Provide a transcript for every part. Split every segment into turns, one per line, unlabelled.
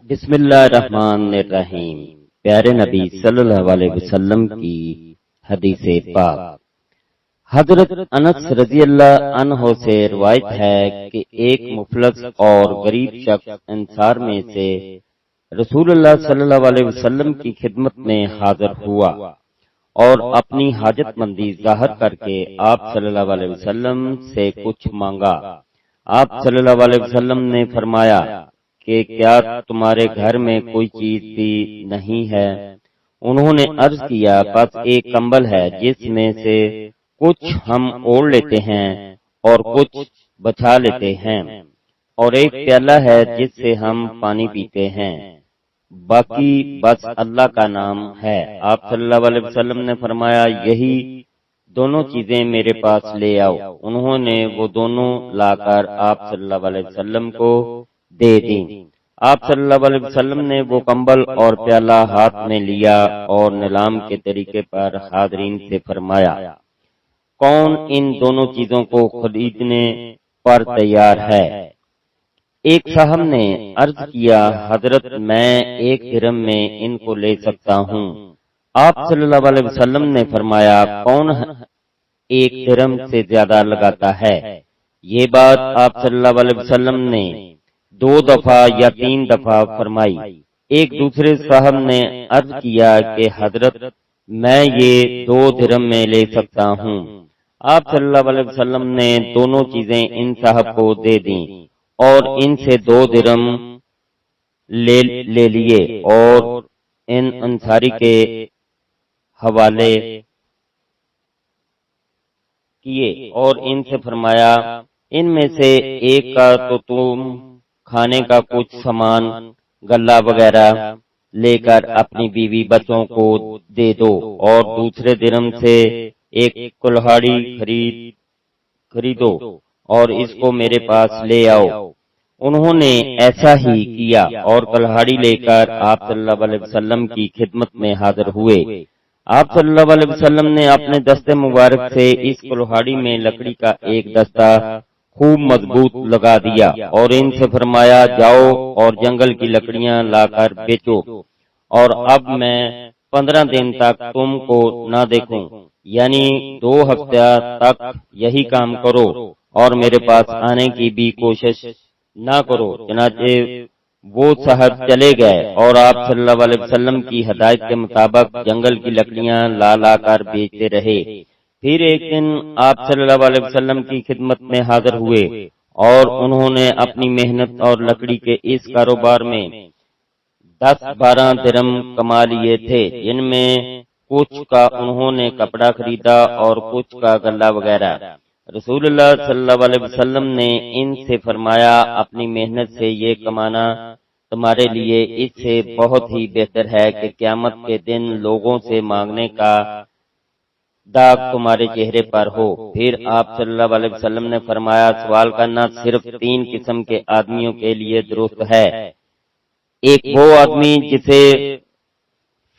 بسم اللہ الرحمن الرحیم۔ پیارے نبی صلی اللہ علیہ وسلم کی حدیث پاک۔ حضرت انس رضی اللہ عنہ سے روایت ہے کہ ایک مفلس اور غریب شخص انصار میں سے رسول اللہ صلی اللہ علیہ وسلم کی خدمت میں حاضر ہوا اور اپنی حاجت مندی ظاہر کر کے آپ صلی اللہ علیہ وسلم سے کچھ مانگا۔ آپ صلی اللہ علیہ وسلم نے فرمایا کہ کیا تمہارے گھر میں کوئی چیز بھی نہیں ہے؟ انہوں نے عرض کیا بس ایک کمبل ہے جس میں سے کچھ ہم اوڑھ لیتے ہیں اور کچھ بچھا لیتے ہیں، اور ایک پیالہ ہے جس سے ہم پانی پیتے ہیں، باقی بس اللہ کا نام ہے۔ آپ صلی اللہ علیہ وسلم نے فرمایا یہی دونوں چیزیں میرے پاس لے آؤ۔ انہوں نے وہ دونوں لا کر آپ صلی اللہ علیہ وسلم کو دے دیں۔ آپ صلی اللہ علیہ وسلم نے وہ کمبل اور پیالہ ہاتھ میں لیا اور نیلام کے طریقے پر حاضرین سے فرمایا کون ان دونوں چیزوں کو خریدنے پر تیار ہے؟ ایک صاحب نے عرض کیا حضرت میں 1 درہم میں ان کو لے سکتا ہوں۔ آپ صلی اللہ علیہ وسلم نے فرمایا کون 1 درہم سے زیادہ لگاتا ہے؟ یہ بات آپ صلی اللہ علیہ وسلم نے 2 دفعہ یا 3 دفعہ فرمائی۔ ایک دوسرے صاحب نے عرض کیا کہ حضرت میں یہ 2 درہم میں لے سکتا ہوں۔ آپ صلی اللہ علیہ وسلم نے دونوں چیزیں ان صاحب کو دے دیں اور ان سے 2 درہم لے لیے اور ان انصاری کے حوالے کیے اور ان سے فرمایا ان میں سے ایک کا تو تم کھانے کا کچھ سامان غلہ وغیرہ لے کر اپنی بیوی بچوں کو دے دو اور دوسرے درہم سے ایک کلہاڑی خریدو اور اس کو میرے پاس لے آؤ۔ انہوں نے ایسا ہی کیا اور کلہاڑی لے کر آپ صلی اللہ علیہ وسلم کی خدمت میں حاضر ہوئے۔ آپ صلی اللہ علیہ وسلم نے اپنے دستے مبارک سے اس کلہاڑی میں لکڑی کا ایک دستہ خوب مضبوط لگا دیا اور ان سے فرمایا جاؤ اور جنگل کی لکڑیاں لا کر بیچو، اور اب میں 15 دن تک تم کو نہ دیکھوں، یعنی 2 ہفتہ تک یہی کام کرو اور میرے پاس آنے کی بھی کوشش نہ کرو۔ چنانچہ وہ صاحب چلے گئے اور آپ صلی اللہ علیہ وسلم کی ہدایت کے مطابق جنگل کی لکڑیاں لا کر بیچتے رہے۔ پھر ایک دن آپ صلی اللہ علیہ وسلم کی خدمت میں حاضر ہوئے اور انہوں نے اپنی محنت اور لکڑی کے اس کاروبار میں 10-12 درہم کما لیے تھے، جن میں کچھ کا انہوں نے کپڑا خریدا اور کچھ کا غلہ وغیرہ۔ رسول اللہ صلی اللہ علیہ وسلم نے ان سے فرمایا اپنی محنت سے یہ کمانا تمہارے لیے اس سے بہت ہی بہتر ہے کہ قیامت کے دن لوگوں سے مانگنے کا داغ تمہارے چہرے پر ہو۔ پھر آپ صلی اللہ علیہ وسلم نے فرمایا سوال کرنا صرف 3 قسم کے آدمیوں کے لیے درست ہے۔ ایک وہ آدمی جسے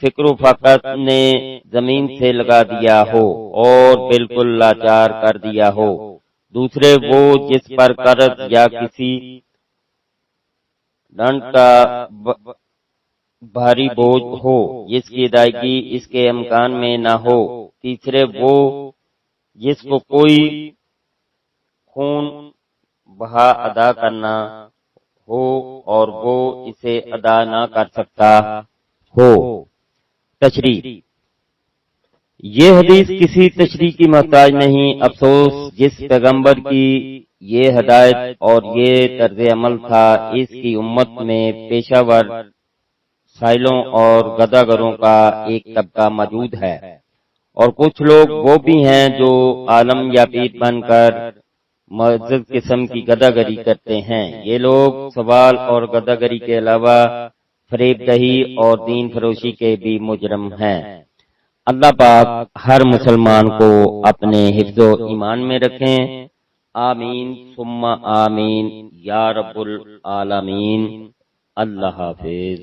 فقر و فاقت نے زمین سے لگا دیا ہو اور بالکل لاچار کر دیا ہو۔ دوسرے وہ جس پر قرض یا کسی ڈنڈ کا بھاری بوجھ ہو جس کی ادائیگی اس کے امکان میں نہ ہو۔ تیسرے وہ جس کو کوئی خون بہا ادا کرنا ہو اور وہ اسے ادا نہ کر سکتا ہو۔ تشریح: یہ حدیث کسی تشریح کی محتاج نہیں۔ افسوس جس پیغمبر کی یہ ہدایت اور یہ طرز عمل تھا، اس کی امت میں پیشہ ور سائلوں اور گداگروں کا ایک طبقہ موجود ہے، اور کچھ لوگ وہ بھی ہیں جو عالم یا پیر بن کر معزز قسم کی گداگری کرتے ہیں۔ یہ لوگ سوال اور گداگری کے علاوہ فریب دہی اور دین فروشی کے بھی مجرم ہیں۔ اللہ پاک ہر مسلمان کو اپنے حفظ و ایمان میں رکھیں۔ آمین ثم آمین یا رب العالمین۔ اللہ حافظ۔